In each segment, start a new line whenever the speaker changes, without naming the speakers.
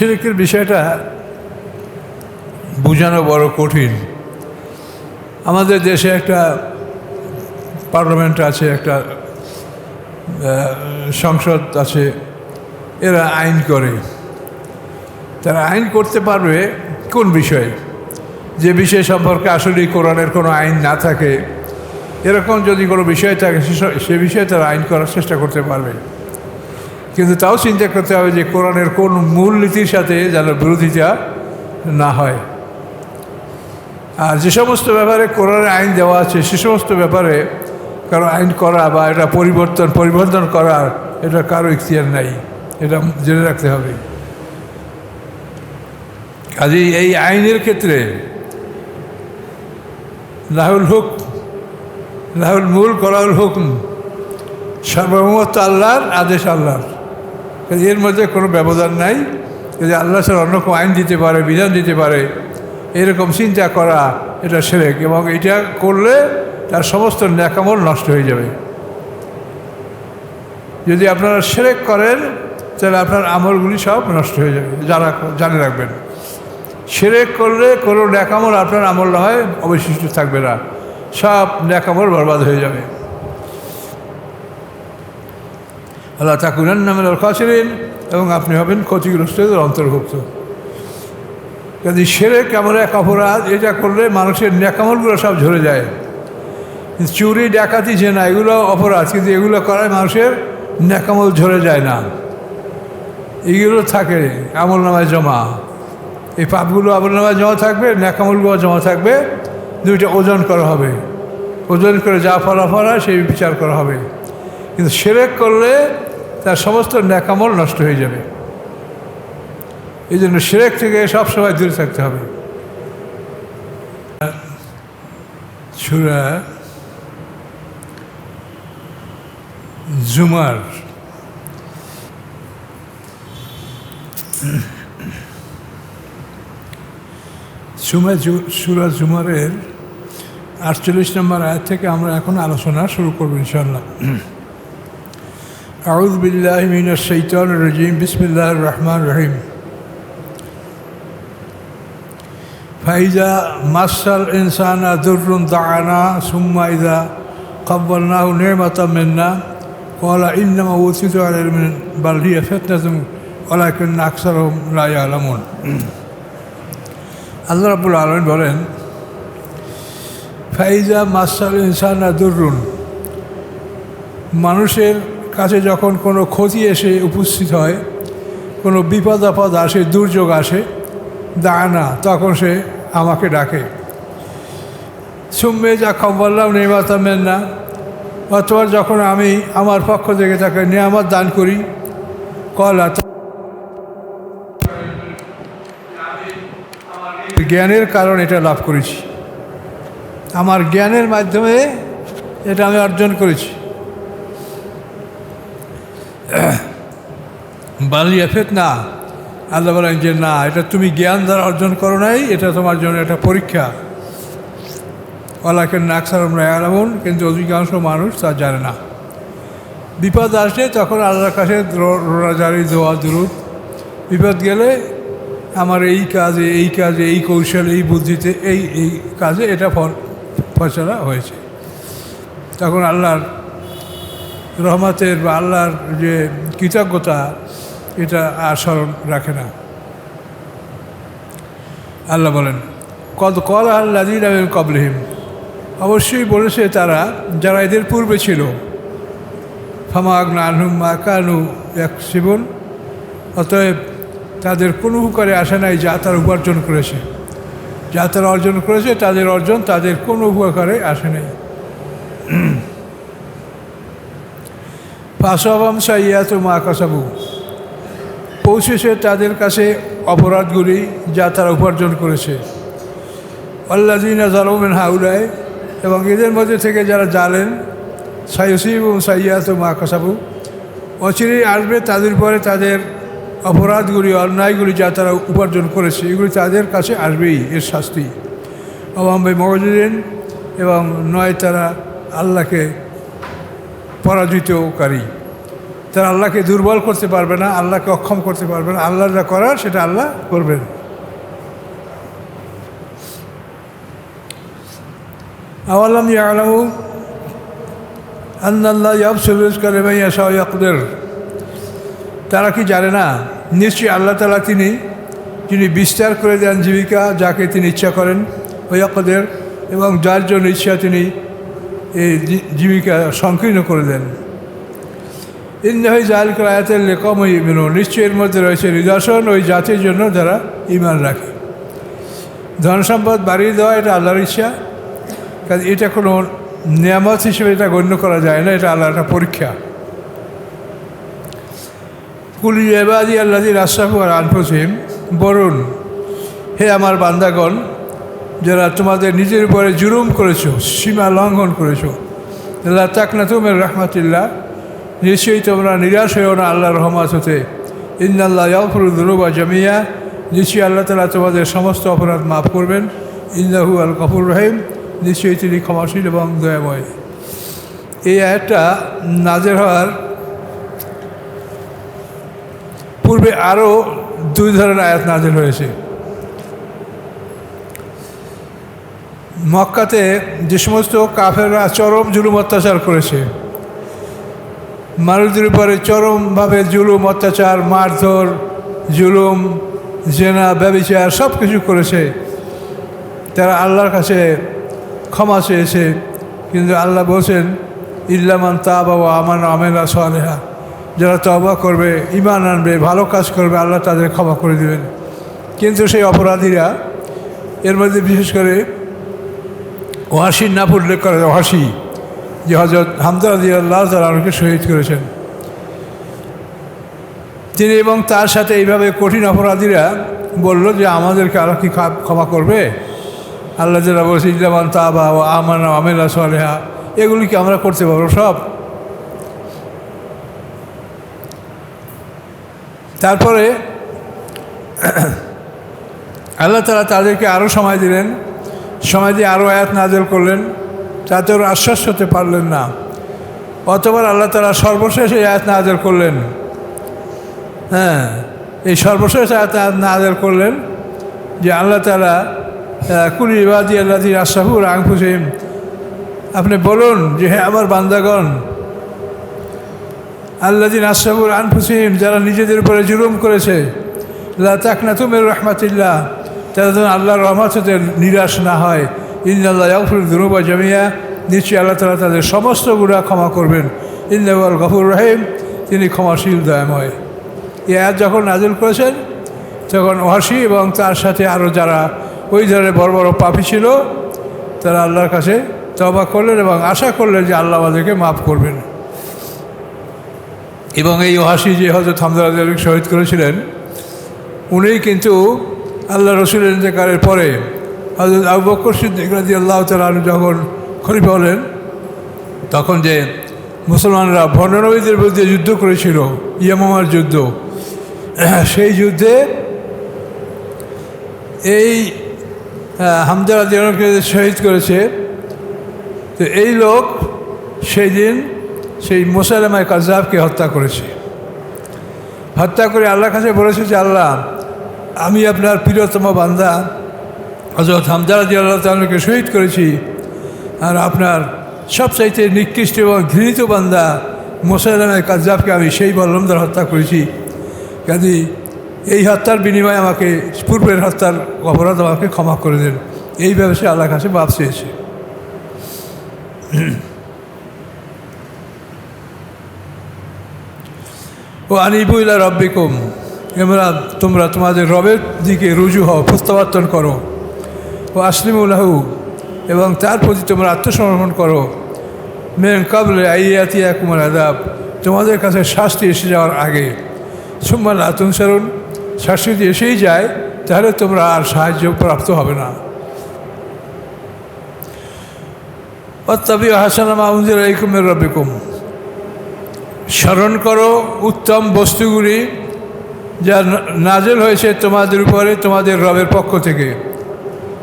শিরকের বিষয়টা বোঝানো বড় কঠিন। আমাদের দেশে একটা পার্লামেন্ট আছে, একটা সংসদ আছে, এরা আইন করে। তারা আইন করতে পারবে কোন বিষয়ে, যে বিষয় সম্পর্কে আসলে কোরআনের কোনো আইন না থাকে, এরকম যদি কোনো বিষয় থাকে সে বিষয়ে তারা আইন করার চেষ্টা করতে পারবে। কিন্তু তাও চিন্তা করতে হবে যে কোরআনের কোন মূল নীতির সাথে যেন বিরোধিতা না হয়। আর যে সমস্ত ব্যাপারে কোরআনের আইন দেওয়া আছে সে সমস্ত ব্যাপারে কারো আইন করা বা এটা পরিবর্তন করার এটা কারো ইখতিয়ার নাই, এটা জেনে রাখতে হবে। কাজেই এই আইনের ক্ষেত্রে লাহুল মুলক ওয়ালাহুল হুকম, সার্বভৌমত্ব আল্লাহর, আদেশ আল্লাহর। এর মধ্যে কোনো ব্যবধান নাই যে আল্লাহ ছাড়া অন্য কোনো আইন দিতে পারে, বিধান দিতে পারে, এরকম চিন্তা করা এটা শিরক, এবং এটা করলে তার সমস্ত নেকামল নষ্ট হয়ে যাবে। যদি আপনারা শিরক করেন তাহলে আপনার আমলগুলি সব নষ্ট হয়ে যাবে। জানে রাখবেন, শিরক করলে কোনো নেকামল আপনার আমল না হয় অবশিষ্ট থাকবে না, সব নেকামল বরবাদ হয়ে যাবে। আল্লাহ তাকুনান্না মিনাল খাসিরিন, এবং আপনি হবেন ক্ষতিগ্রস্তদের অন্তর্ভুক্ত। কাজে শিরক এমন এক অপরাধ, এটা করলে মানুষের নেকামলগুলো সব ঝরে যায়। চুরি ডাকাতি জেনা এগুলো অপরাধ, কিন্তু এগুলো করায় মানুষের নেকামল ঝরে যায় না, এগুলো থাকে আমল নামায় জমা। এই পাপগুলো আমল নামায় জমা থাকবে, নেকামলগুলো জমা থাকবে, দুইটা ওজন করা হবে, ওজন করে যা ফলাফল হয় সেই বিচার করা হবে। কিন্তু শিরক করলে তার সমস্ত নেকামল নষ্ট হয়ে যাবে। এই জন্য শিরক থেকে সবসময় দূরে থাকতে হবে। সূরা জুমার সূরা জুমারের 48 নম্বর আয়াত থেকে আমরা এখন আলোচনা শুরু করব ইনশাআল্লাহ। আউযু বিল্লাহি মিনাশ শাইতানির রাজীম, বিসমিল্লাহির রহমানির রহিম। ফাইজা মাসাল ইনসানা দুররুন দাআনা সুম্মা ইযা ক্বাব্বালনাহু নি'মাতাম মিন্না ক্বালা ইন্নামা উতিতু আলা ইলমিন বাল হিয়া ফিতনাতুন ওয়ালাকিন্না আকসারহুম লা ইয়ালামুন। আল্লাহ রাব্বুল আলামিন বলেন, ফাইজা মাসাল ইনসানা দুররুন, মানুষের কাছে যখন কোনো ক্ষতি এসে উপস্থিত হয়, কোনো বিপদ আপদ আসে, দুর্যোগ আসে, দানা, তখন সে আমাকে ডাকে। সুম্মে যা ক্বাব্বালনাহু নি'মাতাম মিন্না, অথবা যখন আমি আমার পক্ষ থেকে তাকে নিয়ামত দান করি, ক্বালা, জ্ঞানের কারণ এটা লাভ করেছি, আমার জ্ঞানের মাধ্যমে এটা আমি অর্জন করেছি। বালিয়া ফিতনা, আল্লাহ বলেন যে না, এটা তুমি জ্ঞান দ্বারা অর্জন করো নাই, এটা তোমার জন্য একটা পরীক্ষা। ওয়ালাকিন্না আকসারহুম লা ইয়ালামুন, কিন্তু অধিকাংশ মানুষ তা জানে না। বিপদ আসলে তখন আল্লাহর কাছে রোজারি, দোয়া, দুরূদ। বিপদ গেলে আমার এই কাজে, এই কাজে, এই কৌশলে, এই বুদ্ধিতে, এই কাজে এটা ফয়সালা হয়েছে, তখন আল্লাহর রহমতের বা আল্লাহর যে কৃতজ্ঞতা এটা আর স্মরণ রাখে না। আল্লাহ বলেন, কদ ক্বালা আল্লাযীনা মিন ক্বাবলিহিম, অবশ্যই বলেছে তারা যারা এদের পূর্বে ছিল, ফামা আগনা আনহুম মা কানু ইয়াকসিবুন, অতএব তাদের কোনো উপকারে আসে নাই যা তারা উপার্জন করেছে, যা তারা অর্জন করেছে তাদের অর্জন তাদের কোনো উপকারে আসে নাই। ফাসাবাম সাইয়্যাতু মা কাসাবু, পৌঁছেছে তাদের কাছে অপরাধগুলি যা তারা উপার্জন করেছে। আল্লাযীনা যালামু মিন হাউলাই, এবং এদের মধ্যে থেকে যারা জালেন, সাইয়্যিবুহুম সাইয়্যাতু মা কাসাবু, অচিরেই আসবে তাদের পরে তাদের অপরাধগুলি, অন্যায়গুলি যা তারা উপার্জন করেছে, এগুলি তাদের কাছে আসবেই, এর শাস্তি। অবাম্বে মগজিদিন, এবং নয় তারা আল্লাহকে পরাজিতকারী। তারা আল্লাহকে দুর্বল করতে পারবে না, আল্লাহকে অক্ষম করতে পারবে না। আল্লাহ যা করার সেটা আল্লাহ করবেন। আওয়ালাম ইয়ালামু আন্নাল্লাহ ইয়াবসুতু রিজকা লিমান ইয়াশাউ ওয়া ইয়াকদির, তারা কি জানে না নিশ্চয়ই আল্লাহ তাআলা যিনি বিস্তার করে দেন জীবিকা যাকে তিনি ইচ্ছা করেন, ওয়া ইয়াকদির, এবং যার জন্য ইচ্ছা তিনি এই জীবিকা সংকীর্ণ করে দেন। ইন্না ফি যালিকা আয়াতান লিকাওমিন ইউমিনুন, নিশ্চয়ই এর মধ্যে রয়েছে নিদর্শন ওই জাতির জন্য যারা ঈমান রাখে। ধন সম্পদ বাড়িয়ে দেওয়া এটা আল্লাহর ইচ্ছা, কাজে এটা কোনো নিয়ামত হিসেবে এটা গণ্য করা যায় না, এটা আল্লাহর একটা পরীক্ষা। কুল ইয়া ইবাদি আল্লাযীনা আসরাফু আলা আনফুসিহিম, বলুন হে আমার বান্দাগণ যারা তোমাদের নিজের উপরে জুলুম করেছো, সীমা লঙ্ঘন করেছো, লা তাকনাতু মির রাহমাতিল্লাহ, নিশ্চয়ই তোমরা নিরাশ হয়েও না আল্লাহর রহমত হতে। ইন্নাল্লাহ ইয়াগফিরুয যুনুবা জামিয়া, নিশ্চয়ই আল্লাহ তাআলা তোমাদের সমস্ত অপরাধ মাফ করবেন। ইন্নাহু আল গফুর রহিম, নিশ্চয়ই তিনি ক্ষমাশীল এবং দয়াময়। এই আয়াতটা নাযিল হওয়ার পূর্বে আরও 2 ধরনের আয়াত নাযিল হয়েছে। মক্কাতে যে সমস্ত কাফেররা চরম জুলুম অত্যাচার করেছে, মানুষদের উপরে চরমভাবে জুলুম অত্যাচার, মারধর, জুলুম, জেনা, ব্যভিচার সব কিছু করেছে, তারা আল্লাহর কাছে ক্ষমা চেয়েছে। কিন্তু আল্লাহ বলছেন ইল্লা মান তাবা ওয়া আমানা ওয়া আমিলা সালিহা, যারা তওবা করবে, ঈমান আনবে, ভালো কাজ করবে, আল্লাহ তাদের ক্ষমা করে দেবেন। কিন্তু সেই অপরাধীরা, এর মধ্যে বিশেষ করে ওয়াসির নাম উল্লেখ করে, ওয়াসি যে হযরত হামজা রাদিয়াল্লাহু তাআলা আনহুকে শহীদ করেছেন, তিনি এবং তার সাথে এইভাবে কঠিন অপরাধীরা বলল যে আমাদেরকে আল্লাহ কি ক্ষমা করবে? আল্লাহ যারা বলছে ইল্লা মান তাবা ওয়া আমানা ওয়া আমিলা সালিহা, এগুলি কি আমরা করতে পারবো সব? তারপরে আল্লাহ তাআলা তাদেরকে আরও সময় দিলেন, সময় দিয়ে আরও আয়াত নাযিল করলেন, তাতে ওরা আশ্বাস হতে পারলেন না। অতবার আল্লাহ তাআলা সর্বশেষ এই আয়াত নাযিল করলেন। হ্যাঁ, এই সর্বশেষ আয়াত নাযিল করলেন যে আল্লাহ তাআলা কুল ইবাদি আল্লাযীনা আসরাফু আলা আনফুসিহিম, আপনি বলুন যে হে আমার বান্দাগণ, আল্লাযীনা আসরাফু আলা আনফুসিহিম, যারা নিজেদের উপরে জুলুম করেছে, লা তাকনাতু মির রাহমাতিল্লাহ, তারা যেন আল্লাহর রহমত হতে নিরাশ না হয়। ইন্নাল্লাহ ইয়াগফিরুয যুনুবা জামিয়া, নিশ্চয়ই আল্লাহ তাআলা তাদের সমস্ত গুনাহ ক্ষমা করবেন। ইন্নাহু আল গফুর রহিম, তিনি ক্ষমাশীল দয়াময়। এই আয়াত যখন নাযিল করেছেন তখন ওয়াসি এবং তার সাথে আরও যারা ওই ধরনের বড় বড় পাপী ছিল, তারা আল্লাহর কাছে তওবা করলেন এবং আশা করলেন যে আল্লাহ আমাদেরকে মাফ করবেন। এবং এই ওয়াসি যে হযরত হামজা রাদিয়াল্লাহু শহীদ করেছিলেন, উনিই কিন্তু আল্লাহ রসুলের ইন্তেকালের পরে হযরত আবু বকর সিদ্দিক রাদিয়াল্লাহু তাআলা আনহু যখন খলিফা হলেন, তখন যে মুসলমানরা ভণ্ড নবীদের বিরুদ্ধে যুদ্ধ করেছিল, ইয়ামামার যুদ্ধ, সেই যুদ্ধে এই হামজা রাদিয়াল্লাহুকে শহীদ করেছে। তো এই লোক সেই দিন সেই মুসাইলামা কাজ্জাবকে হত্যা করেছে। হত্যা করে আল্লাহর কাছে বলেছে যে আল্লাহ, আমি আপনার প্রিয়তম বান্দা হযরত হামজা রাদিয়াল্লাহু তাআলাকে শহীদ করেছি, আর আপনার সবচাইতে নিকৃষ্ট এবং ঘৃণিত বান্দা মুসাইলামা কাজ্জাবকে আমি সেই বল্লম দ্বারা হত্যা করেছি। কাজে এই হত্যার বিনিময়ে আমাকে পূর্বের হত্যার অপরাধ আমাকে ক্ষমা করে দেন। এই ব্যবসায় আল্লাহর কাছে মাপ চেয়েছে। ও আনিবু ইলা রাব্বিকুম, তোমরা তোমাদের রবের দিকে রুজু হও, প্রত্যাবর্তন করো। ও আসলিমু লাহু, এবং তার প্রতি তোমরা আত্মসমর্পণ করো। মিন ক্বাবলি আইয়াতিয়াকুমুল আযাব, তোমাদের কাছে শাস্তি এসে যাওয়ার আগে। সুম্মা লা তুনসারুন, শাস্তি যদি এসেই যায় তাহলে তোমরা আর সাহায্য প্রাপ্ত হবে না। ওয়াত্তাবিউ আহসানা মা উনজিলা ইলাইকুম মির রাব্বিকুম, স্মরণ করো উত্তম বস্তুগুলি যা নাযিল হয়েছে তোমাদের উপরে তোমাদের রবের পক্ষ থেকে।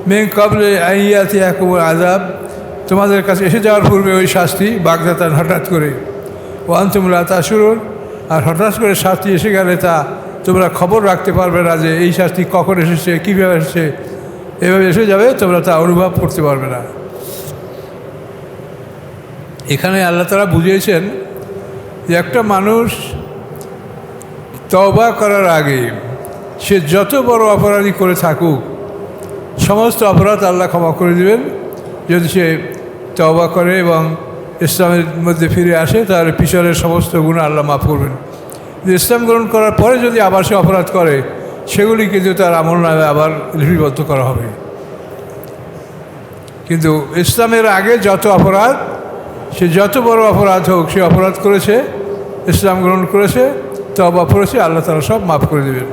মিন ক্বাবলি আইয়াতিয়াকুমুল আযাব, তোমাদের কাছে এসে যাওয়ার পূর্বে ওই শাস্তি বাগদাতান হঠাৎ করে। ওয়া আনতুম লা তাশউরুন, আর হঠাৎ করে শাস্তি এসে গেলে তা তোমরা খবর রাখতে পারবে না যে এই শাস্তি কখন এসেছে, কীভাবে এসেছে, এভাবে এসে যাবে, তোমরা তা অনুভব করতে পারবে না। এখানে আল্লাহ তাআলা বুঝিয়েছেন যে একটা মানুষ তওবা করার আগে সে যত বড় অপরাধী করে থাকুক সমস্ত অপরাধ আল্লাহ ক্ষমা করে দেবেন যদি সে তওবা করে এবং ইসলামের মধ্যে ফিরে আসে, তার পিছনের সমস্ত গুনাহ আল্লাহ মাফ করবেন। ইসলাম গ্রহণ করার পরে যদি আবার সে অপরাধ করে সেগুলি কিন্তু তার আমলনামে আবার লিপিবদ্ধ করা হবে। কিন্তু ইসলামের আগে যত অপরাধ, সে যত বড় অপরাধ হোক, সে অপরাধ করেছে, ইসলাম গ্রহণ করেছে, তওবা করেছে, আল্লাহ তাআলা সব মাফ করে দেবেন।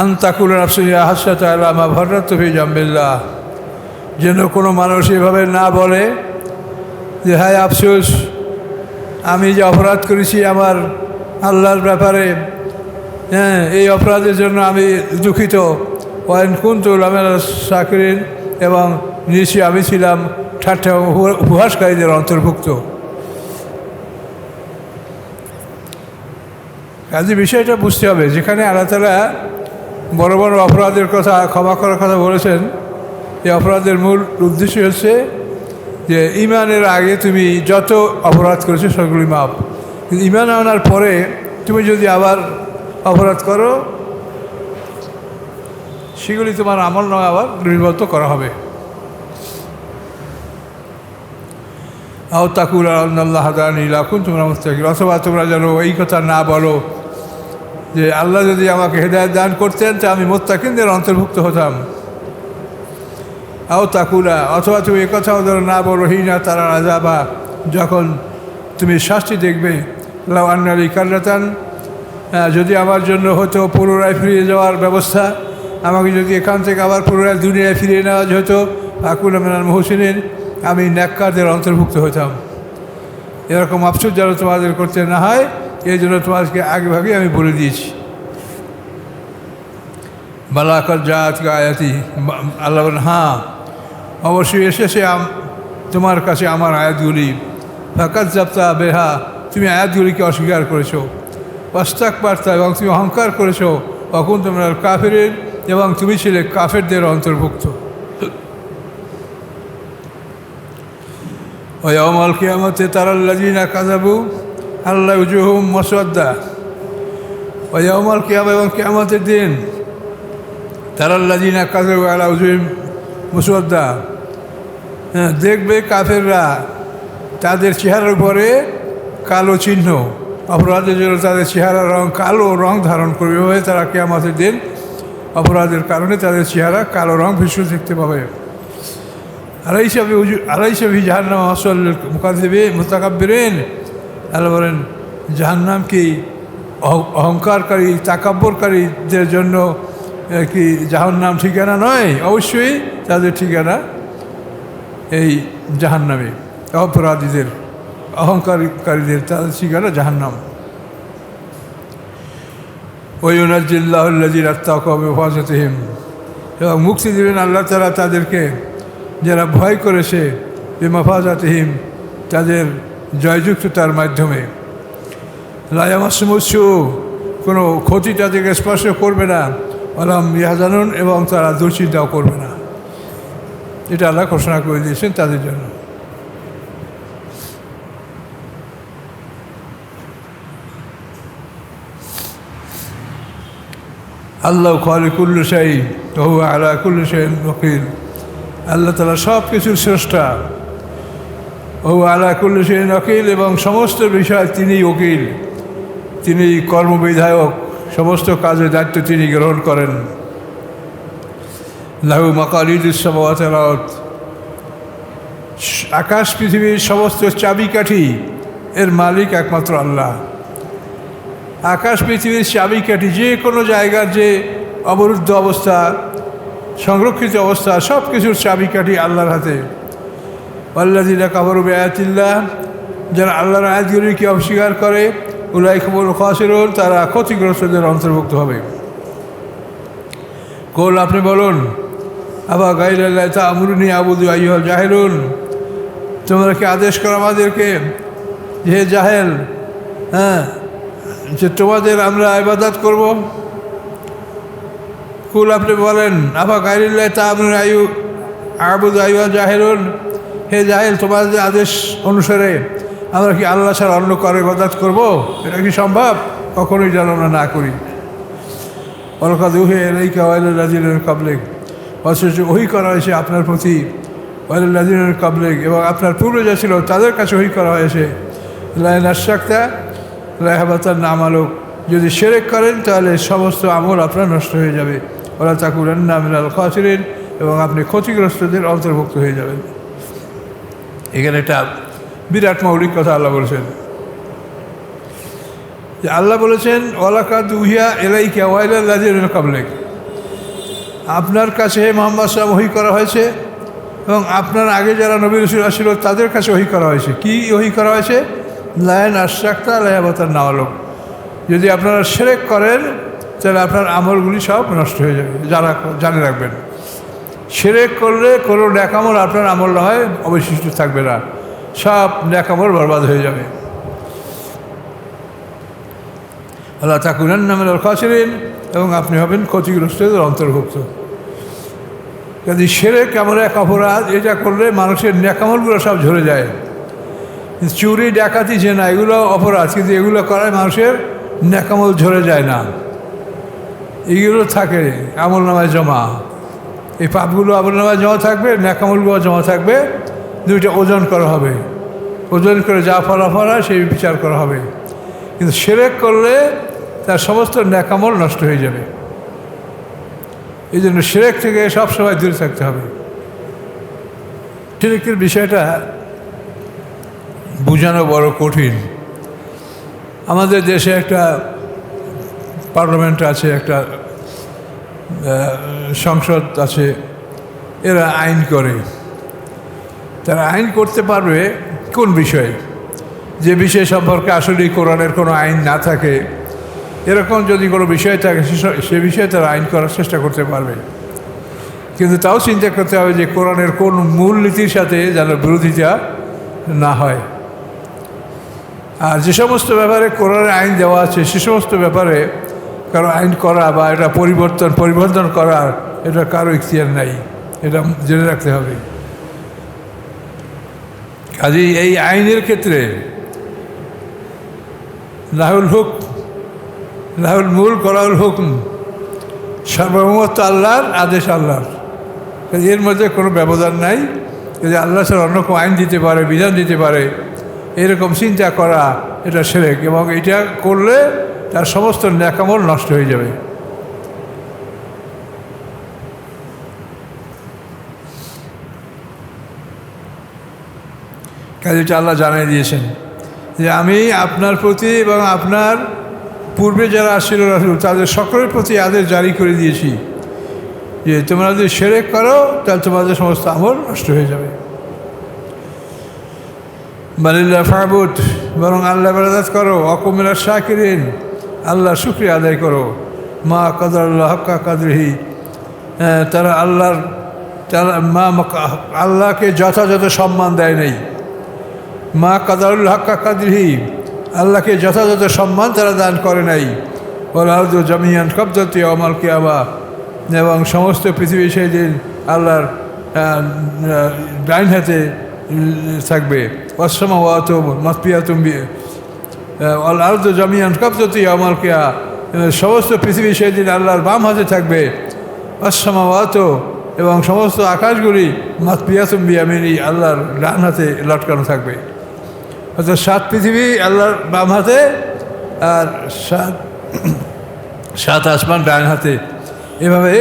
আনতাকুল নাফসিয়া হাসরাত আলা মা ফাররাতু ফি জামবিল্লাহ, যেন কোনো মানুষ এভাবে না বলে যে হায় আফসোস, আমি যে অপরাধ করেছি আমার আল্লাহর ব্যাপারে, হ্যাঁ, এই অপরাধের জন্য আমি দুঃখিত। ওয়াইন কুনতু লামিনাল শাকিরিন, এবং নিশ্চয়ই আমি ছিলাম ঠাট্টা উপহাসকারীদের অন্তর্ভুক্ত। কাজে বিষয়টা বুঝতে হবে, যেখানে আল্লাহ তাআলা বড় বড় অপরাধের কথা ক্ষমা করার কথা বলেছেন, এই অপরাধের মূল উদ্দেশ্য হচ্ছে যে ঈমানের আগে তুমি যত অপরাধ করেছো সেগুলি মাপ। কিন্তু ঈমান আনার পরে তুমি যদি আবার অপরাধ করো সেগুলি তোমার আমল নয় আবার লিপিবদ্ধ করা হবে। আও তাকুল আল্লাহ হাদানি লা কুনতু মিনাল মুত্তাকিন, অথবা তোমরা যেন এই কথা না বলো যে আল্লাহ যদি আমাকে হেদায়েত দান করতেন তা আমি মুত্তাকিনদের অন্তর্ভুক্ত হতাম। আও তাকুলা, অথবা তুমি একথাও যেন না বলো হিনা তারা আযাবা, যখন তুমি শাস্তি দেখবে, লাউ আন্না লি কাররাতান, যদি আমার জন্য হতো পুনরায় ফিরে যাওয়ার ব্যবস্থা, আমাকে যদি এখান থেকে আবার পুনরায় দুনিয়ায় ফিরিয়ে নেওয়া হতো, আকুনা মিনাল মুহসিনিন, আমি নেককারদের অন্তর্ভুক্ত হতাম। এরকম আফসোস যেন তোমাদের করতে না হয়, এই জন্য তোমাদেরকে আগেভাগে আমি বলে দিয়েছি। বালাকাত জাত আয়াতি, আল্লাহ বলেন হ্যাঁ অবশ্যই এসেছে তোমার কাছে আমার আয়াতগুলি, ফাকাত জাবতা বেহা, তুমি আয়াতগুলিকে অস্বীকার করেছো, ওয়াস্তাকবারতা, এবং তুমি অহংকার করেছো, অকুন তোমরা কাফেরের, এবং তুমি ছিলে কাফেরদের অন্তর্ভুক্ত। ওয়াউমাল কিয়ামতে তারাল্লাযিনা কাযাবু আল্লা উজুহুম মুসওয়াদ্দা, ওয়াউমাল কিয়ামা, এবং কিয়ামতের দিন তারাল্লাযিনা কাযাবু আলা উজুহিম মুসওয়াদ্দা, দেখবে কাফেররা তাদের চেহারার উপরে কালো চিহ্ন, অপরাধের জন্য তাদের চেহারা রং কালো রং ধারণ করবে, এভাবে তারা কিয়ামতের দিন অপরাধের কারণে তাদের চেহারা কালো রং ভীষণ দেখতে পাবে। আলাইসা ফি জাহান্নাম মাসাওয়াল লিল মুতাকাব্বিরিন, আল্লাহ বলেন জাহান্নাম কি অহংকারকারী তাকাব্বরকারীদের জন্য কি জাহান্নাম ঠিকানা নয়? অবশ্যই তাদের ঠিকানা এই জাহান্নামে, অপরাধীদের অহংকারীদের তাদের ঠিকানা জাহান্নাম। ওয়ায়ুনাজ্জিল্লাহুল্লাযীনা ইত্তাকাউ বিমাফাযাতিহিম, এবং মুক্তি দেবেন আল্লাহ তাআলা তাদেরকে যারা ভয় করেছে, বিমাফাযাতিহিম, তাদের জয়যুক্ততার মাধ্যমে। লা ইয়ামাসসুহু, কোনো ক্ষতি তাদেরকে স্পর্শ করবে না, ওয়ালাহুম ইয়াহজানুন, এবং তারা দুশ্চিন্তাও করবে না। এটা আল্লাহ ঘোষণা করে দিয়েছেন তাদের জন্য। আল্লাহ খালিকুল্লি শাই ওয়া হুয়া আলা কুল্লি শাইইন ওয়াকিল, আল্লাহ তাআলা সব কিছুর স্রষ্টা, ওয়া হুয়া আলা কুল্লি শাইইন ওয়াকিল, এবং সমস্ত বিষয় তিনি ওকিল, তিনি কর্মবিধায়ক, সমস্ত কাজের দায়িত্ব তিনি গ্রহণ করেন। লাহু মাকালিদুস সামাওয়াতি ওয়াল আরদ, আকাশ পৃথিবীর সমস্ত চাবিকাঠি এর মালিক একমাত্র আল্লাহ। আকাশ পৃথিবীর চাবিকাঠি, যে কোনো জায়গার যে অবরুদ্ধ অবস্থা, সংরক্ষিত অবস্থা, সব কিছুর চাবিকাঠি আল্লাহর হাতে। আল্লাযীনা কাফারু বিআয়াতিল্লাহ, যারা আল্লাহর আয়াতগুলিকে অস্বীকার করে, উলাইকা হুমুল খাসিরুন, তারা ক্ষতিগ্রস্তদের অন্তর্ভুক্ত হবে। কোল, আপনি বলুন, আবা গায়রাল্লাহি তা'মুরুনি আ'বুদু আইয়ুহাল জাহিলুন, তোমরা কি আদেশ করো আমাদেরকে যে হে জাহেল, হ্যাঁ, যে তোমাদের আমরা ইবাদত করব? কুল, আপনি বলেন, আফা গায়রিল্লাহ তা'বুদুন আ'বুদু আইয়ুহা জাহিলুন, হে জাহেল, তোমাদের আদেশ অনুসারে আমরা কি আল্লাহ ছাড়া অন্য কারো ইবাদত করব? এটা কি সম্ভব? কখনোই যেন আমরা না করি। ওয়ালাকাদ উহিয়া ইলাইকা ওয়া ইলাল্লাযিনা মিন ক্বাবলিক, অথচ ওহী করা হয়েছে আপনার প্রতি, ওয়া ইলাল্লাযিনা মিন ক্বাবলিক, এবং আপনার পূর্বে যা ছিল তাদের কাছে ওহী করা হয়েছে, লাইন আশরাকতা লায়াহবাতান্না আমালুক, যদি শিরক করেন তাহলে সমস্ত আমল আপনার নষ্ট হয়ে যাবে, ওয়ালা তাকুনান্না মিনাল খাসিরিন, এবং আপনি ক্ষতিগ্রস্তদের অন্তর্ভুক্ত হয়ে যাবেন। এখানে একটা বিরাট মৌলিক কথা আল্লাহ বলেছেন, যে আল্লাহ বলেছেন ওয়ালাকাদ উহিয়া ইলাইকা ওয়া ইলাল্লাযিনা মিন ক্বাবলিক, আপনার কাছে মুহাম্মদ সাল্লাল্লাহু আলাইহি ওহী করা হয়েছে এবং আপনার আগে যারা নবী রাসূল ছিল তাদের কাছে ওহী করা হয়েছে। কি ওহী করা হয়েছে? লাইন আশরাকতা লায়াহবাতান্না আমালুক, যদি আপনারা শিরক করেন তাহলে আপনার আমলগুলি সব নষ্ট হয়ে যাবে। যারা জানে রাখবেন, শিরক করলে কোনো নেক আমল আপনার আমল নয় অবশিষ্ট থাকবে না, সব নেক আমল বরবাদ হয়ে যাবে। ওয়ালা তাকুনান্না মিনাল খাসিরিন, এবং আপনি হবেন ক্ষতিগ্রস্তদের অন্তর্ভুক্ত। যদি শিরক এমন এক অপরাধ, এটা করলে মানুষের নেক আমলগুলো সব ঝরে যায়। চুরি, ডাকাতি, জেনা এগুলো অপরাধ, কিন্তু এগুলো করায় মানুষের নেক আমল ঝরে যায় না, এগুলো থাকে আমল নামায় জমা। এই পাপগুলো আমল নামায় জমা থাকবে, নেক আমলগুলো জমা থাকবে, দুইটা ওজন করা হবে, ওজন করে যা ফলাফল হয় সেই বিচার করা হবে। কিন্তু শিরক করলে তার সমস্ত নেক আমল নষ্ট হয়ে যাবে। এই জন্য শিরক থেকে সবসময় দূরে থাকতে হবে। শিরকের বিষয়টা বোঝানো বড় কঠিন। আমাদের দেশে একটা পার্লামেন্ট আছে, একটা সংসদ আছে, এরা আইন করে। তারা আইন করতে পারবে কোন বিষয়ে? যে বিষয় সম্পর্কে আসলে কোরআনের কোনো আইন না থাকে, এরকম যদি কোনো বিষয় থাকে সে বিষয়ে তারা আইন করার চেষ্টা করতে পারবে। কিন্তু তাও চিন্তা করতে হবে যে কোরআনের কোন মূল নীতির সাথে যেন বিরোধিতা না হয়। আর যে সমস্ত ব্যাপারে কোরআনের আইন দেওয়া আছে সে সমস্ত ব্যাপারে কারো আইন করা বা এটা পরিবর্তন করার এটা কারো ইখতিয়ার নাই, এটা জেনে রাখতে হবে। কাজেই এই আইনের ক্ষেত্রে লাহুল মুলক ওয়া লাহুল হুকম, সার্বভৌমত্ব আল্লাহর, আদেশ আল্লাহর, এর মধ্যে কোনো ব্যবধান নাই। যদি আল্লাহ ছাড়া অন্য কোনো আইন দিতে পারে, বিধান দিতে পারে, এরকম চিন্তা করা এটা শিরক, এবং এটা করলে তার সমস্ত নেক আমল নষ্ট হয়ে যাবে। কাজে এটা আল্লাহ জানিয়ে দিয়েছেন যে আমি আপনার প্রতি এবং আপনার পূর্বে যারা আসছিল রাসূল তাদের সকলের প্রতি আদেশ জারি করে দিয়েছি যে তোমরা যদি শিরক করো তাহলে তোমাদের সমস্ত আমল নষ্ট হয়ে যাবে। বালিল্লাহ ফাবুদ, বরং আল্লাহ ইবাদত করো, ওয়াকুম মিনাশ শাকিরিন, আল্লাহর শুকরিয়া আদায় করো। মা কাদারুল্লাহ হাক্কা কাদরিহি, তারা আল্লাহকে যথাযথ সম্মান দেয় নাই। মা কাদারুল্লাহ হাক্কা কাদরিহি, আল্লাহকে যথাযথ সম্মান তারা দান করে নাই। ওয়াল আরদু জামিআন কবদাতু ইয়াওমাল কিয়ামা, এবং সমস্ত পৃথিবী সেই দিন আল্লাহর ডাইন হাতে থাকবে। ওয়াস-সামাওয়াতু মাতবিয়াতুম ওয়াল আরদু জামিআন কবদাতু ইয়াওমাল কিয়ামা, সমস্ত পৃথিবী সেই দিন আল্লাহর বাম হাতে থাকবে। ওয়াস-সামাওয়াতু, এবং সমস্ত আকাশগুলি মাতবিয়াতুম বিয়ামিনি, আল্লাহর ডান হাতে লটকানো থাকবে। অর্থাৎ 7 পৃথিবী আল্লাহর বাম হাতে আর 7 আসমান ডান হাতে, এভাবে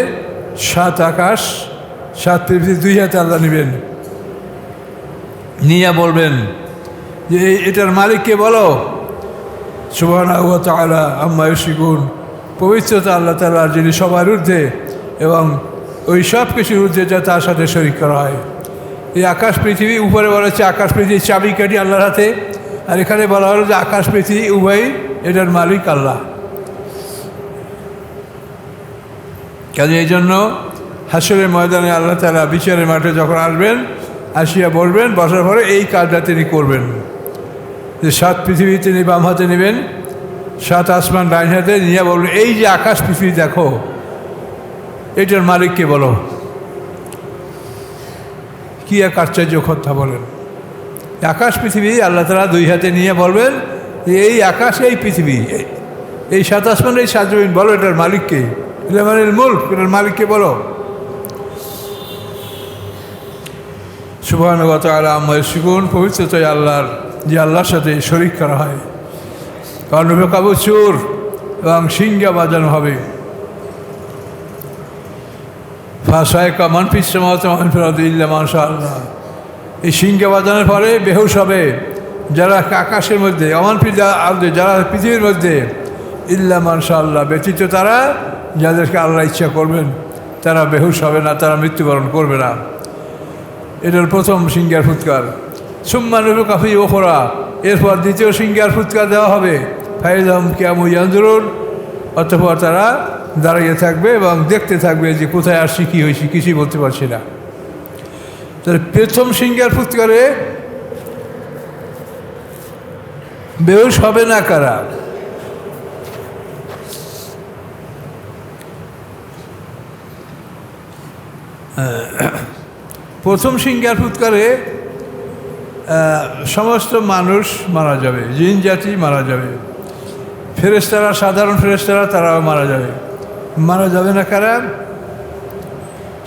7 আকাশ 7 পৃথিবী 2 হাতে আল্লাহ নেবেন, নিয়ে বলবেন যে এটার মালিককে বলো সুবহানাহু ওয়া তাআলা আম্মা ইউশরিকুন, পবিত্রতা আল্লাহ তাআলা যিনি সবার ঊর্ধ্বে এবং ওই সব কিছুর ঊর্ধ্বে যা তার সাথে শরীক করা হয়। এই আকাশ পৃথিবী, উপরে বলা হচ্ছে আকাশ পৃথিবীর চাবিকাঠি আল্লাহর হাতে, আর এখানে বলা হলো যে আকাশ পৃথিবী উভয় এটার মালিক আল্লাহ। কাজে এই জন্য হাসরের ময়দানে আল্লাহ তাআলা বিচারের মাঠে যখন আসবেন, আসিয়া বসবেন, বসার পরে এই কাজটা তিনি করবেন যে 7 পৃথিবী তিনি বাম হাতে নেবেন, 7 আসমান ডাইন হাতে নিয়ে বলবেন, এই যে আকাশ পৃথিবী দেখো, এটার মালিককে বলো। কি এক আশ্চর্য কথা বলেন! আকাশ পৃথিবী আল্লাহ তাআলা 2 হাতে নিয়ে বলবেন যে এই আকাশ, এই পৃথিবী, এই 7 আসমান, এই 7 জমিন, বলো এটার মালিককে, লিমানিল মুলক, এটার মালিককে বলো। সুবহানাহু ওয়া তাআলা আম্মা ইয়াশরিকুন, পবিত্রতায় আল্লাহর, যে আল্লাহর সাথে শরীক করা হয়। কর্ণবে কাবুচুর এবং সিংহা বাজানো হবে। ফাসায়কা মান ফিস সামাওয়াতি ওয়া মান ফিল আরদি ইল্লা মা শা আল্লাহ। এই সিংহা বাজানোর পরে বেহুশ হবে যারা আকাশের মধ্যে, অমান ফিল আরদি, যারা পৃথিবীর মধ্যে, ইল্লা মা শা আল্লাহ, ব্যতীত তারা যাদেরকে আল্লাহ ইচ্ছা করবেন, তারা বেহুশ হবে না, তারা মৃত্যুবরণ করবে না। এটার প্রথম সিংহার ফুৎকার। সুম্মা নুফিখা ফিহি উখরা, এরপর দ্বিতীয় সিংহার ফুৎকার দেওয়া হবে। ফাইযা হুম কিয়ামুন ইয়ানজুরুন, অতঃপর তারা দাঁড়িয়ে থাকবে এবং দেখতে থাকবে যে কোথায় আসছি, কী হয়েছি, কিছুই বলতে পারছি না। তাহলে প্রথম সিংহার ফুৎকারে বেহুশ হবে না কারা? প্রথম সিংহার ফুৎকারে সমস্ত মানুষ মারা যাবে, জিন জাতি মারা যাবে, ফেরেশতারা, সাধারণ ফেরেশতারা, তারাও মারা যাবে। মারা যাবে না কারা?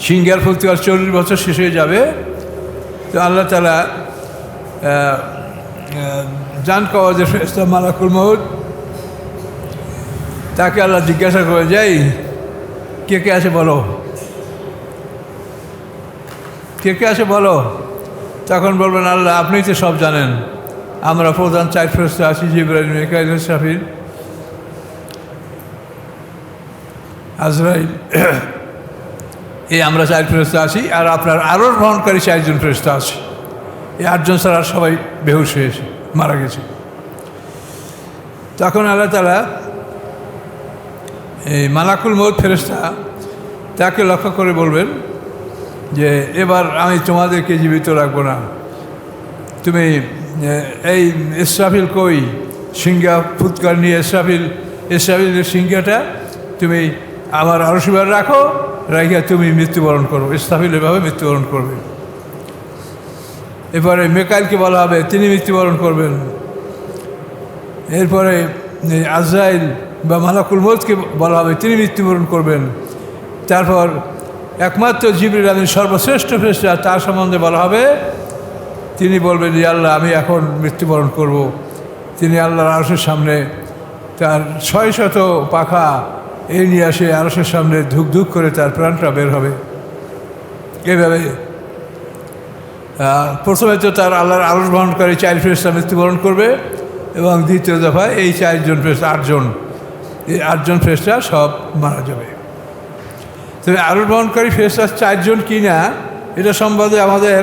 সিংহার ফুৎকার 40 বছর শেষ হয়ে যাবে। তো আল্লাহ তাআলা জান কওয়াজের ফেরেশতা মালাকুল মউত, তাকে আল্লাহ জিজ্ঞাসা করে, যাই কে কে আছে বলো, কে কে আছে বলো। তখন বলবেন, আল্লাহ আপনি তো সব জানেন, আমরা প্রধান 4 ফেরেশতা আছি, জিবরাইল, মিকাইল, ইসরাফিল, আজরাইল, এই আমরা 4 ফেরেশতা আছি, আর আপনার আরও বহনকারী 4 জন ফেরেশতা আছে। এই 8 জন ছাড়া সবাই বেহুশ হয়েছে, মারা গেছে। তখন আল্লাহ তাআলা এই মালাকুল মউত ফেরেশতা তাকে লক্ষ্য করে বলবেন যে এবার আমি তোমাদেরকে জীবিত রাখবো না, তুমি এই ইসরাফিল কই, সিংহা ফুৎকার নিয়ে ইসরাফিলের সিংহাটা তুমি আমার আরশিবার রাখো, রাখিয়া তুমি মৃত্যুবরণ করো। ইসরাফিল এভাবে মৃত্যুবরণ করবে। এরপরে মিকাইলকে বলা হবে, তিনি মৃত্যুবরণ করবেন। এরপরে আজরাইল বা মালাকুল মউতকে বলা হবে, তিনি মৃত্যুবরণ করবেন। তারপর একমাত্র জিবরিল আমিন, সর্বশ্রেষ্ঠ ফেরেশতা, তার সম্বন্ধে বলা হবে, তিনি বলবেন যে আল্লাহ আমি এখন মৃত্যুবরণ করব। তিনি আল্লাহর আরশের সামনে তার 600 পাখা এই নিয়ে আসে আরশের সামনে ধুক ধুক করে তার প্রাণটা বের হবে। এইভাবে প্রথমে তো তার আল্লাহর আরশ বহনকারী 4 ফেরেশতা মৃত্যুবরণ করবে, এবং দ্বিতীয় দফায় এই 4 জন ফেরেশতা, 8 জন, এই 8 জন ফেরেশতা সব মারা যাবে। তবে আরশ বহনকারী ফেরেশতা 4 জন কি না, এটা সম্বন্ধে আমাদের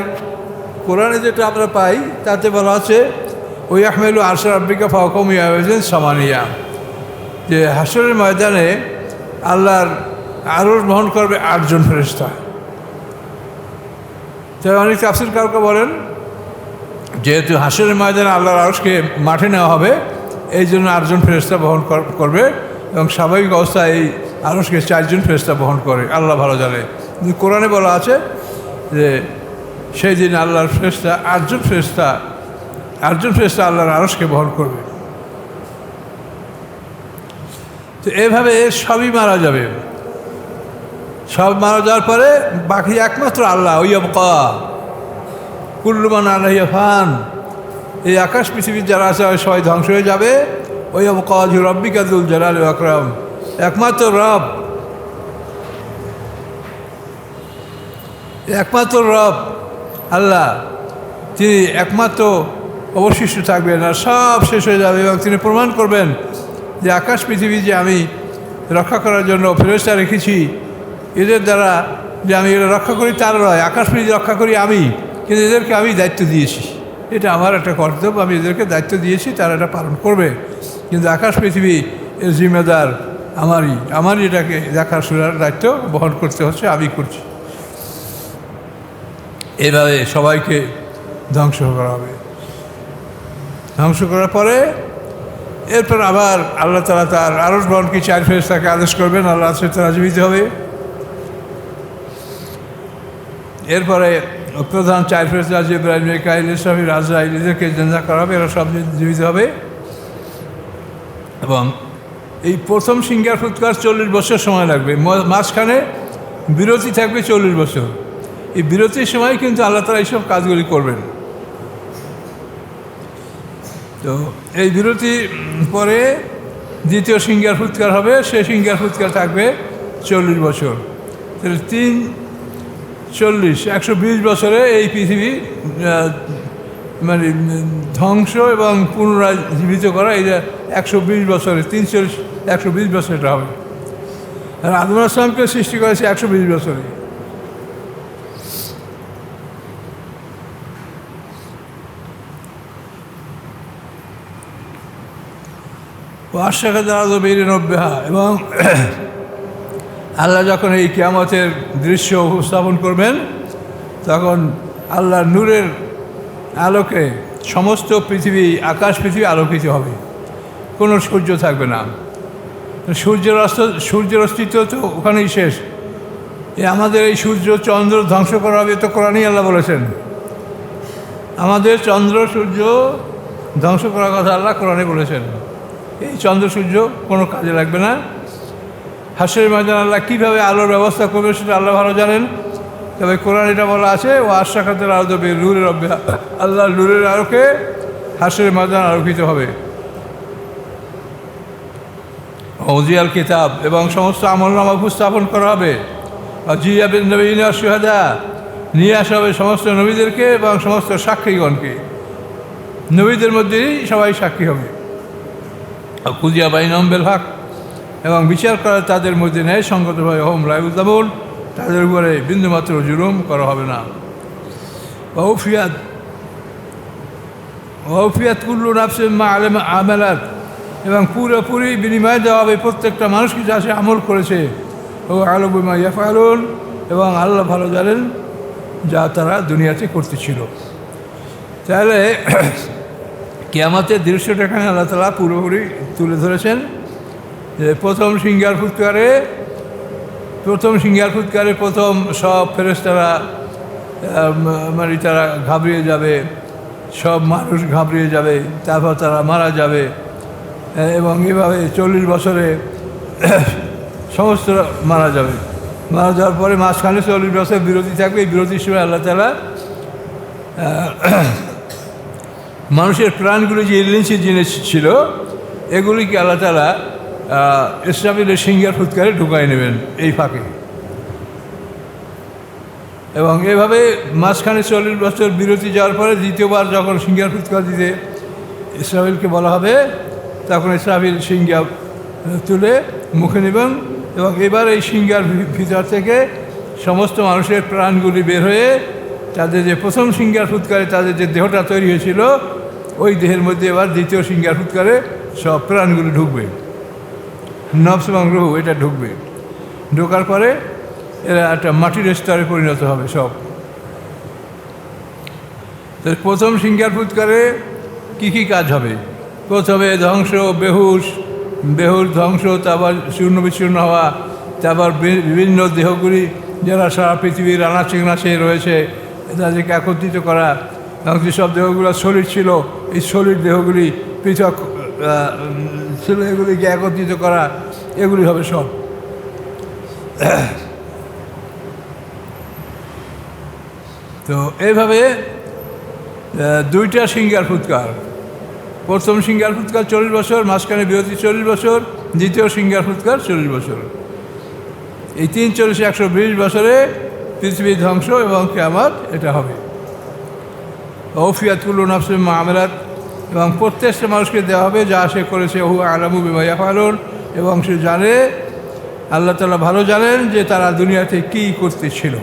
কোরআনে যেটা আমরা পাই তাতে বলা আছে, ওই আহমেলু আরশা রাব্বিকা ফাওকাহুম ইয়াওমাইযিন সামানিয়া, যে হাসরের ময়দানে আল্লাহর আরশ বহন করবে 8 জন ফেরেশতা। তাই অনেক তাফসীর কারকে বলেন, যেহেতু হাসরের ময়দানে আল্লাহর আরশকে মাঠে নেওয়া হবে, এই জন্য 8 জন ফেরেশতা বহন করবে, এবং স্বাভাবিক অবস্থায় এই আরশকে 4 জন ফেরেশতা বহন করে, আল্লাহ ভালো জানে। কিন্তু কোরআনে বলা আছে যে সেই দিন আল্লাহর ফেরেশতা 8 জন ফেরেশতা আল্লাহর আরশকে বহন করবে। তো এভাবে সবই মারা যাবে। সব মারা যাওয়ার পরে বাকি একমাত্র আল্লাহ, ওয়াইয়াবকা কুল্লু মান আলাইহা ফান, এই আকাশ পৃথিবীর যারা আছে সবাই ধ্বংস হয়ে যাবে। ওয়াইয়াবকা ওয়াজহু রাব্বিকা যুল জালালি ওয়াল ইকরাম, একমাত্র রব, আল্লাহ, তিনি একমাত্র অবশিষ্ট থাকবেন, আর সব শেষ হয়ে যাবে। এবং তিনি প্রমাণ করবেন যে আকাশ পৃথিবী যে আমি রক্ষা করার জন্য ফেরেশতা রেখেছি, এদের দ্বারা যে আমি এরা রক্ষা করি তার নয়, আকাশ পৃথিবী রক্ষা করি আমি, কিন্তু এদেরকে আমি দায়িত্ব দিয়েছি, এটা আমার একটা কর্তব্য, আমি এদেরকে দায়িত্ব দিয়েছি, তারা এটা পালন করবে। কিন্তু আকাশ পৃথিবী এর জিম্মেদার আমারই এটাকে দেখাশোনার দায়িত্ব বহন করতে হচ্ছে, আমি করছি। এভাবে সবাইকে ধ্বংস করা হবে। ধ্বংস করার পরে এরপর আবার আল্লাহ তাআলা তার আরশগণকে 4 ফেরেশতাকে আদেশ করবেন, আল্লাহ তারা জীবিত হবে। এরপরে প্রধান 4 ফেরেশতা জিবরাইল, মিকাইল, ইসরাফিল, আজরাইল এদেরকে জিন্দা করা হবে, এরা সব জীবিত হবে। এবং এই প্রথম সিংহার ফুৎকার 40 বছর সময় লাগবে, মাঝখানে বিরতি থাকবে 40 বছর। এই বিরতির সময় কিন্তু আল্লাহ তাআলা এইসব কাজগুলি করবেন। তো এই বিরতির পরে দ্বিতীয় সিংহার ফুৎকার হবে, সেই সিংহার ফুৎকার থাকবে 40 বছর। তাহলে 3 40 120 বছরে এই পৃথিবী মানে ধ্বংস এবং পুনরায় জীবিত করা, এই যে 120 বছরে 3 40 120 বছর এটা হবে। আর আদম আলাইহিস সালামকে সৃষ্টি করেছে 120 বছরে। এবং আল্লাহ যখন এই কিয়ামতের দৃশ্য উপস্থাপন করবেন, তখন আল্লাহর নূরের আলোকে সমস্ত পৃথিবী, আকাশ পৃথিবী আলোকিত হবে, কোনো সূর্য থাকবে না। সূর্যের অস্তিত্ব তো ওখানেই শেষ। আমাদের এই সূর্য চন্দ্র ধ্বংস করা হবে, তো কোরআনেই আল্লাহ বলেছেন। আমাদের চন্দ্র সূর্য ধ্বংস করার কথা আল্লাহ কোরআনে বলেছেন। এই চন্দ্র সূর্য কোনো কাজে লাগবে না। হাসরের ময়দানে আল্লাহ কীভাবে আলোর ব্যবস্থা করবে সেটা আল্লাহ ভালো জানেন। তবে কোরআন এটা বলা আছে, ও আশরাকাতিল আরদু বিনূরি রাব্বিহা, আল্লাহ নূরের আলোকে হাসরের ময়দান আলোকিত হবে। ওজিয়াল কিতাব, এবং সমস্ত আমলনামা উপস্থাপন করা হবে। জিয়া বিন নবীনা শুহাদা, নিয়ে আসা হবে সমস্ত নবীদেরকে এবং সমস্ত সাক্ষীগণকে। নবীদের মধ্যেই সবাই সাক্ষী হবে। কুজিয়া বাইনহুম বিল হক, এবং বিচার করা তাদের মধ্যে ন্যায় সঙ্গতভাবে, হোম লা ইউযলামুন, তাদের উপরে বিন্দুমাত্র জুলুম করা হবে না। ওয়াউফিয়াত কুল্লু নাফসিন মা আমালাত, এবং পুরোপুরি বিনিময় দেওয়া হবে প্রত্যেকটা মানুষকে যা সে আমল করেছে। ও আ'লামু বিমা ইয়াফআলুন, এবং আল্লাহ ভালো জানেন যা তারা দুনিয়াতে করতেছিল। তাহলে কিয়ামতের দৃশ্যটা এখানে আল্লাহ তাআলা পুরোপুরি তুলে ধরেছেন। যে প্রথম সিংহার ফুৎকারে প্রথম সব ফেরেশতারা মানে তারা ঘাবড়িয়ে যাবে, সব মানুষ ঘাবড়িয়ে যাবে, তারপর তারা মারা যাবে। এবং এভাবে 40 বছরে সমস্ত মারা যাবে। মারা যাওয়ার পরে মাঝখানে 40 বছর বিরতি থাকবে। এই বিরতির সময় আল্লাহ তাআলা মানুষের প্রাণগুলি যে ইলিনশি জিনিস ছিল, এগুলিকে আল্লাহ তাআলা ইসরাফিলের সিংহার ফুৎকারে ঢুকাই নেবেন এই ফাঁকে। এবং এভাবে মাঝখানে 40 বছর বিরতি যাওয়ার পরে দ্বিতীয়বার যখন সিংহার ফুৎকার দিতে ইসরাফিলকে বলা হবে, তখন ইসরাফিল সিংহা তুলে মুখে নেবেন। এবং এবার এই সিংহার ভিতর থেকে সমস্ত মানুষের প্রাণগুলি বের হয়ে তাদের যে প্রথম সিংহার ফুৎকারে তাদের যে দেহটা তৈরি হয়েছিল, ওই দেহের মধ্যে এবার দ্বিতীয় সিংহার ফুৎকারে সব প্রাণগুলি ঢুকবে, নফস এবং রূহ এটা ঢুকবে। ঢোকার পরে এরা একটা মাটির স্তরে পরিণত হবে সব। তো প্রথম সিংহার ফুৎকারে কী কী কাজ হবে? প্রথমে ধ্বংস, বেহুর ধ্বংস, তারপর চূর্ণ বিচূর্ণ হওয়া, তারপর বিভিন্ন দেহগুলি যারা সারা পৃথিবীর আনাচে রয়েছে তাদেরকে একত্রিত করা। এবং যেসব দেহগুলো শরীর ছিল, এই শরীর দেহগুলি পৃথক ছিল, এগুলিকে একত্রিত করা, এগুলি হবে সব। তো এইভাবে দুইটা সিংহার ফুৎকার, প্রথম সিংহার ফুৎকার 40 বছর, মাঝখানে বিরতি 40 বছর, দ্বিতীয় সিংহার ফুৎকার 40 বছর। এই 3 40 120 বছরে পৃথিবী ধ্বংস এবং কিয়ামত এটা হবে। ওয়াউফিয়াত কুল্লু নাফসিন মা আমালাত, এবং প্রত্যেকটা মানুষকে দেওয়া হবে যা সে করেছে। হু আ'লামু বিমা ইয়াফআলুন, এবং সে জানে, আল্লাহ তাআলা ভালো জানেন যে তারা দুনিয়াতে কী করতেছিল।